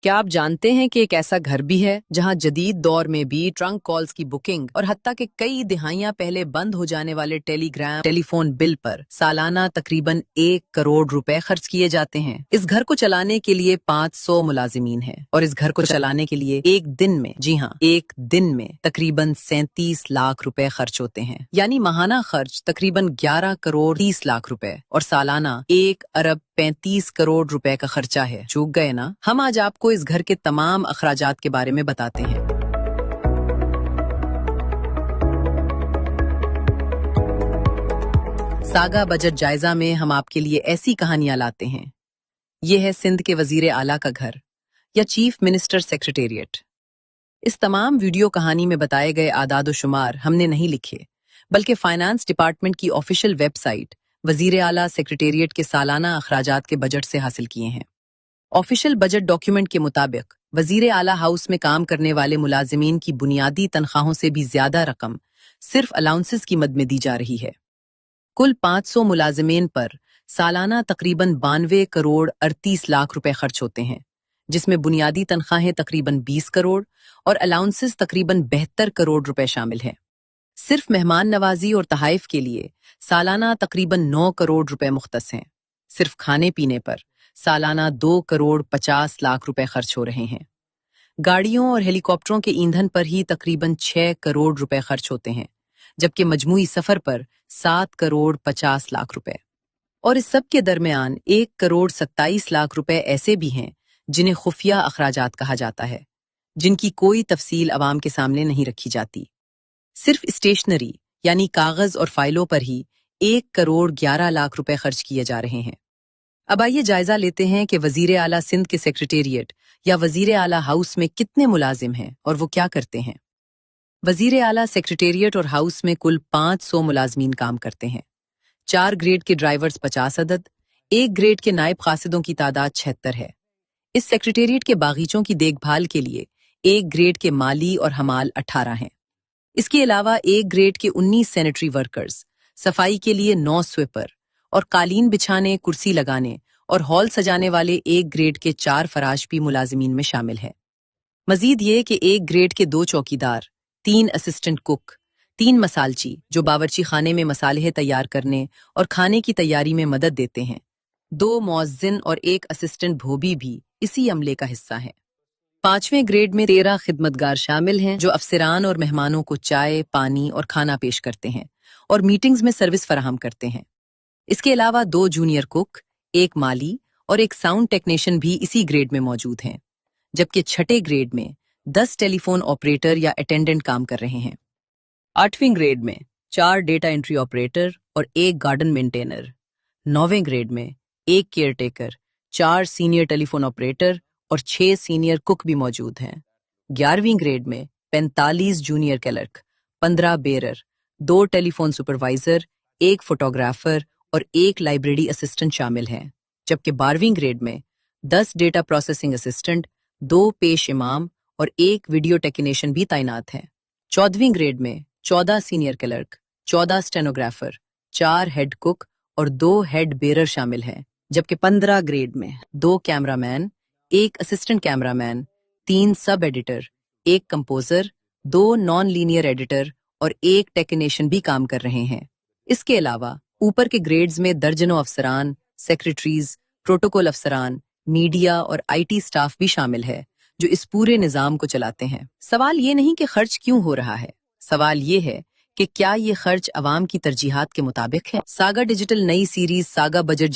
क्या आप जानते हैं कि एक ऐसा घर भी है जहां जदीद दौर में भी ट्रंक कॉल्स की बुकिंग और हत्ता के कई दिहाइयां पहले बंद हो जाने वाले टेलीफोन बिल पर सालाना तकरीबन 1 करोड़ रुपए खर्च किए जाते हैं। इस घर को चलाने के लिए 500 मुलाजिमीन हैं और इस घर को चलाने के लिए एक दिन में, जी हाँ, एक दिन में तकरीबन 37 लाख रुपए खर्च होते हैं। यानी माहाना खर्च तकरीबन 11 करोड़ 30 लाख रुपए और सालाना 1 अरब 35 करोड़ रुपए का खर्चा है। चूक गए ना? हम आज आपको इस घर के तमाम अखराजात के बारे में बताते हैं। सागा बजट जायजा में हम आपके लिए ऐसी कहानियां लाते हैं। ये है सिंध के वजीर आला का घर या चीफ मिनिस्टर सेक्रेटेरिएट। इस तमाम वीडियो कहानी में बताए गए आदाद शुमार हमने नहीं लिखे, बल्कि फाइनेंस डिपार्टमेंट की ऑफिशियल वेबसाइट वजीर आला सेक्रेटेरिएट के सालाना अखराजात के बजट से हासिल किए हैं। ऑफिशियल बजट डॉक्यूमेंट के मुताबिक वजीर आला हाउस में काम करने वाले मुलाजिमीन की बुनियादी तनख्वाहों से भी ज्यादा रकम सिर्फ अलाउंसेस की मद में दी जा रही है। कुल 500 मुलाजिमीन पर सालाना तकरीबन 92 करोड़ 38 लाख रुपए खर्च होते हैं, जिसमें बुनियादी तनख्वाहें तकरीबन 20 करोड़ और अलाउंसेस तकरीबन 72 करोड़ रुपए शामिल हैं। सिर्फ मेहमान नवाजी और तहाइफ के लिए सालाना तकरीबन 9 करोड़ रुपए मुख्तस हैं। सिर्फ खाने पीने पर सालाना 2 करोड़ 50 लाख रुपए खर्च हो रहे हैं। गाड़ियों और हेलीकॉप्टरों के ईंधन पर ही तकरीबन 6 करोड़ रुपए खर्च होते हैं, जबकि मजमूई सफर पर 7 करोड़ 50 लाख रुपए। और इस सब के दरमियान 1 करोड़ 27 लाख रुपए ऐसे भी हैं जिन्हें खुफिया अखराजात कहा जाता है, जिनकी कोई तफसील अवाम के सामने नहीं रखी जाती। सिर्फ स्टेशनरी यानी कागज और फाइलों पर ही 1 करोड़ 11 लाख रुपए खर्च किए जा रहे हैं। अब आइए जायजा लेते हैं कि वजीर आला सिंध के सेक्रेटेरिएट या वजीर आला हाउस में कितने मुलाजिम हैं और वो क्या करते हैं। वजीर आला सेक्रेटेरिएट और हाउस में कुल 500 मुलाजमीन काम करते हैं। 4 ग्रेड के ड्राइवर्स 50 अदद, 1 ग्रेड के नायब कासिदों की तादाद 76 है। इस सेक्रेटेरिएट के बागीचों की देखभाल के लिए 1 ग्रेड के माली और हमाल 18 हैं। इसके अलावा 1 ग्रेड के 19 सैनिटरी वर्कर्स, सफाई के लिए 9 स्वीपर और कालीन बिछाने, कुर्सी लगाने और हॉल सजाने वाले 1 ग्रेड के 4 फराश भी मुलाजिमीन में शामिल हैं। मजीद ये कि 1 ग्रेड के 2 चौकीदार, 3 असिस्टेंट कुक, 3 मसालची जो बावर्ची खाने में मसाले तैयार करने और खाने की तैयारी में मदद देते हैं, 2 मुअज्जिन और 1 असिस्टेंट धोबी भी इसी अमले का हिस्सा हैं। 5वें ग्रेड में 13 खिदमतगार शामिल हैं जो अफसरान और मेहमानों को चाय, पानी और खाना पेश करते हैं और मीटिंग्स में सर्विस फराहम करते हैं। इसके अलावा 2 जूनियर कुक, 1 माली और 1 साउंड टेक्नीशियन भी इसी ग्रेड में मौजूद हैं, जबकि 6ठे ग्रेड में 10 टेलीफोन ऑपरेटर या अटेंडेंट काम कर रहे हैं। 8वीं ग्रेड में 4 डेटा एंट्री ऑपरेटर और 1 गार्डन मेंटेनर। 9वें ग्रेड में 1 केयरटेकर, 4 सीनियर टेलीफोन ऑपरेटर और 6 सीनियर कुक भी मौजूद हैं। 11वीं ग्रेड में 45 junior clerk, 15 bearer, 2 telephone supervisor, 1 photographer और 1 लाइब्रेरी असिस्टेंट शामिल हैं, जबकि 12वीं ग्रेड में 10 डेटा प्रोसेसिंग असिस्टेंट, 2 पेश इमाम और 1 वीडियो टेक्नीशियन भी तैनात हैं। 14वीं ग्रेड में 14 senior clerk, 14 stenographer, 4 head cook और 2 हेड बेरर शामिल हैं, जबकि 15 ग्रेड में 2 cameraman, 1 assistant cameraman, 3 sub editor, 1 composer, 2 non linear editor और 1 टेक्नीशियन भी काम कर रहे हैं। इसके अलावा ऊपर के ग्रेड्स में दर्जनों अफसरान, सेक्रेटरीज, प्रोटोकॉल अफसरान, मीडिया और आईटी स्टाफ भी शामिल है जो इस पूरे निजाम को चलाते हैं। सवाल ये नहीं कि खर्च क्यों हो रहा है, सवाल ये है कि क्या ये खर्च अवाम की तरजीहात के मुताबिक है। सागा डिजिटल नई सीरीज सागा बजट